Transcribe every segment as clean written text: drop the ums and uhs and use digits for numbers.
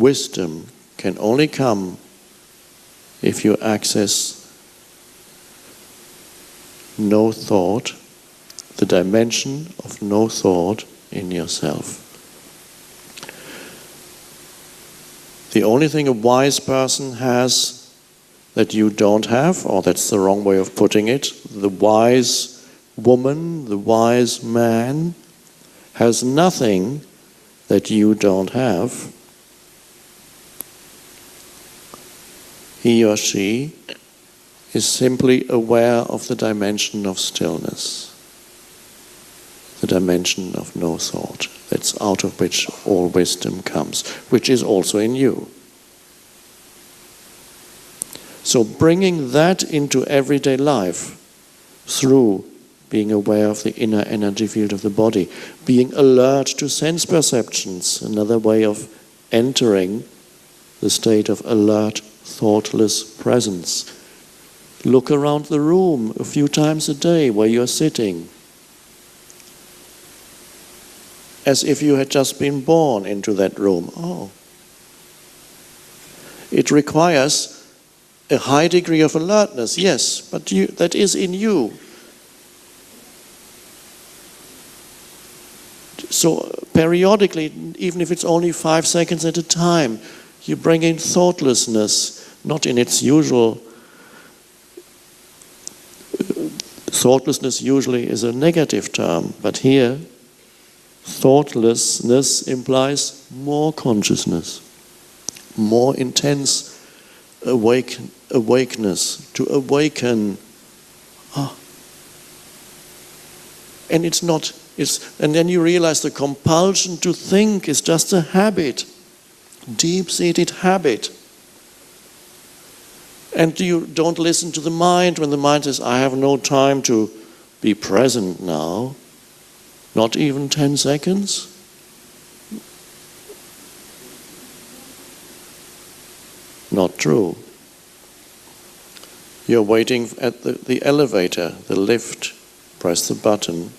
wisdom can only come if you access no thought, the dimension of no thought in yourself. The only thing a wise person has that you don't have, or that's the wrong way of putting it, the wise woman, the wise man, has nothing that you don't have. He or she is simply aware of the dimension of stillness, the dimension of no thought. That's out of which all wisdom comes, which is also in you. So bringing that into everyday life through being aware of the inner energy field of the body, being alert to sense perceptions, another way of entering the state of alert, thoughtless presence. Look around the room a few times a day where you're sitting, as if you had just been born into that room. Oh. It requires a high degree of alertness, yes, but that is in you. So periodically, even if it's only 5 seconds at a time, you bring in thoughtlessness, not in its usual. Thoughtlessness usually is a negative term, but here, thoughtlessness implies more consciousness, more intense awakeness, to awaken. And and then you realize the compulsion to think is just a habit, deep-seated habit. And you don't listen to the mind when the mind says, I have no time to be present now. Not even 10 seconds. Not true. You're waiting at the elevator, the lift. Press the button.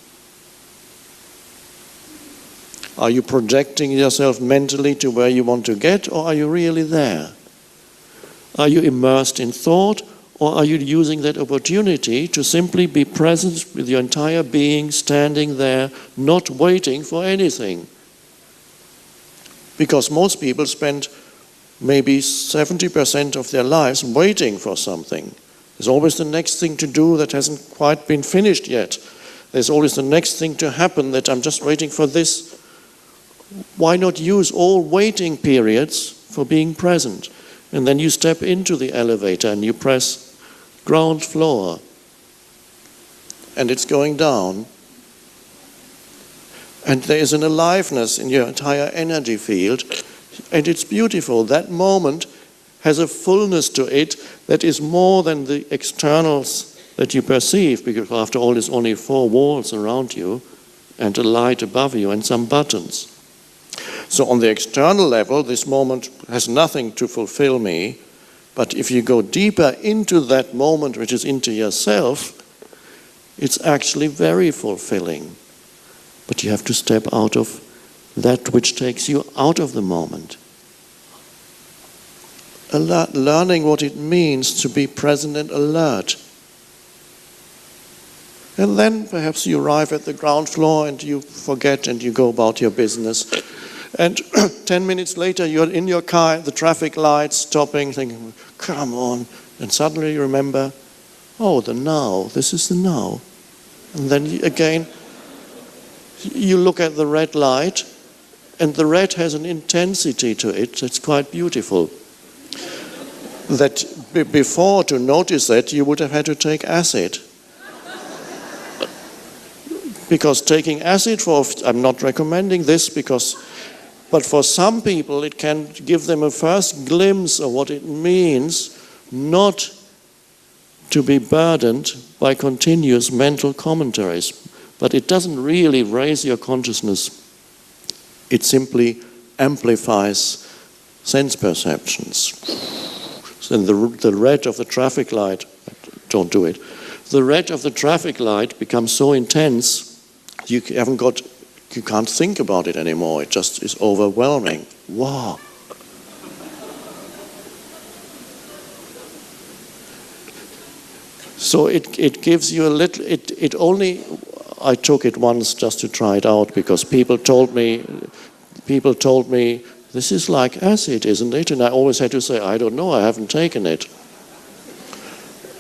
Are you projecting yourself mentally to where you want to get, or are you really there? Are you immersed in thought, or are you using that opportunity to simply be present with your entire being, standing there, not waiting for anything? Because most people spend maybe 70% of their lives waiting for something. There's always the next thing to do that hasn't quite been finished yet. There's always the next thing to happen that I'm just waiting for this. Why not use all waiting periods for being present? And then you step into the elevator and you press ground floor. And it's going down. And there is an aliveness in your entire energy field. And it's beautiful. That moment has a fullness to it that is more than the externals that you perceive, because after all, there's only 4 walls around you and a light above you and some buttons. So on the external level, this moment has nothing to fulfill me, but if you go deeper into that moment, which is into yourself, it's actually very fulfilling. But you have to step out of that which takes you out of the moment. Learning what it means to be present and alert. And then perhaps you arrive at the ground floor and you forget and you go about your business. And 10 minutes later, you're in your car at the traffic lights, stopping, thinking, come on. And suddenly you remember, oh, the now, this is the now. And then again, you look at the red light, and the red has an intensity to it that's quite beautiful. That before, to notice that, you would have had to take acid. Because taking acid I'm not recommending this but for some people it can give them a first glimpse of what it means not to be burdened by continuous mental commentaries. But it doesn't really raise your consciousness. It simply amplifies sense perceptions. And the red of the traffic light, don't do it. The red of the traffic light becomes so intense you can't think about it anymore. It just is overwhelming. Wow. So it gives you a little, it only, I took it once just to try it out because people told me, this is like acid, isn't it? And I always had to say, I don't know, I haven't taken it.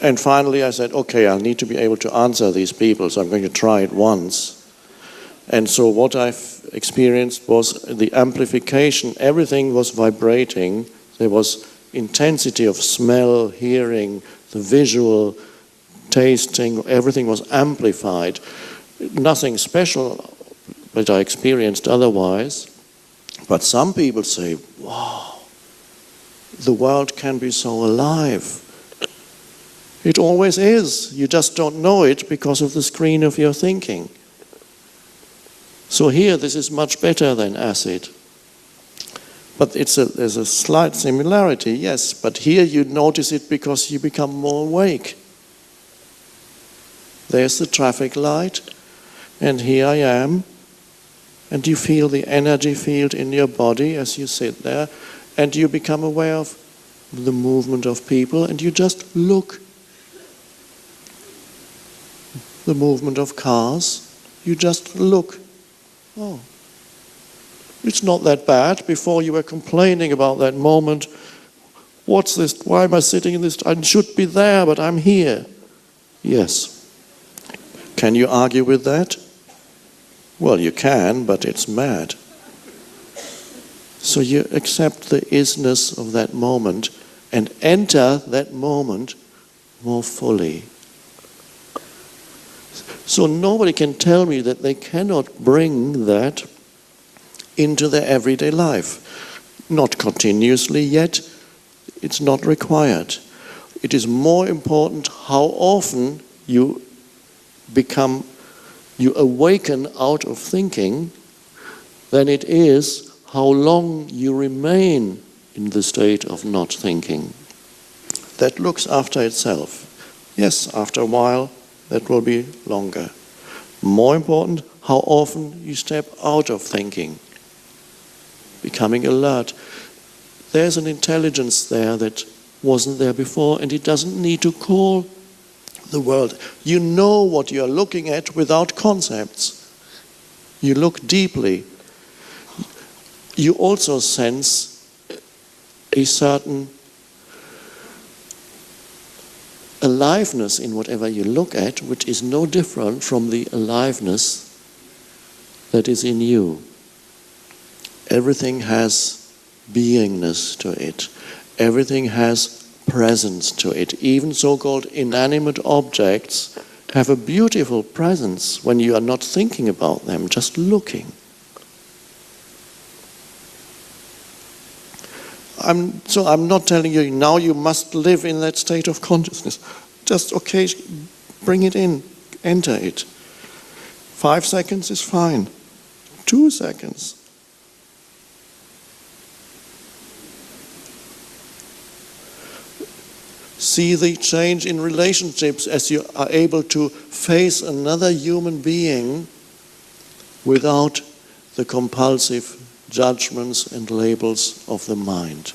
And finally I said, okay, I'll need to be able to answer these people, so I'm going to try it once. And so what I've experienced was the amplification. Everything was vibrating. There was intensity of smell, hearing, the visual, tasting, everything was amplified. Nothing special that I experienced otherwise. But some people say, wow, the world can be so alive. It always is. You just don't know it because of the screen of your thinking. So here, this is much better than acid. But there's a slight similarity, yes. But here you notice it because you become more awake. There's the traffic light, and here I am. And you feel the energy field in your body as you sit there, and you become aware of the movement of people, and you just look. The movement of cars, you just look. Oh, it's not that bad. Before you were complaining about that moment. What's this? Why am I sitting in this? I should be there, but I'm here. Yes. Can you argue with that? Well, you can, but it's mad. So you accept the isness of that moment and enter that moment more fully. So nobody can tell me that they cannot bring that into their everyday life. Not continuously yet. It's not required. It is more important how often you awaken out of thinking than it is how long you remain in the state of not thinking. That looks after itself. Yes, after a while, that will be longer. More important, how often you step out of thinking, becoming alert. There's an intelligence there that wasn't there before, and it doesn't need to call the world. You know what you're looking at without concepts. You look deeply. You also sense a certain aliveness in whatever you look at, which is no different from the aliveness that is in you. Everything has beingness to it. Everything has presence to it. Even so-called inanimate objects have a beautiful presence when you are not thinking about them, just looking. I'm not telling you now you must live in that state of consciousness. Just occasionally bring it in, enter it. 5 seconds is fine. 2 seconds. See the change in relationships as you are able to face another human being without the compulsive judgments and labels of the mind.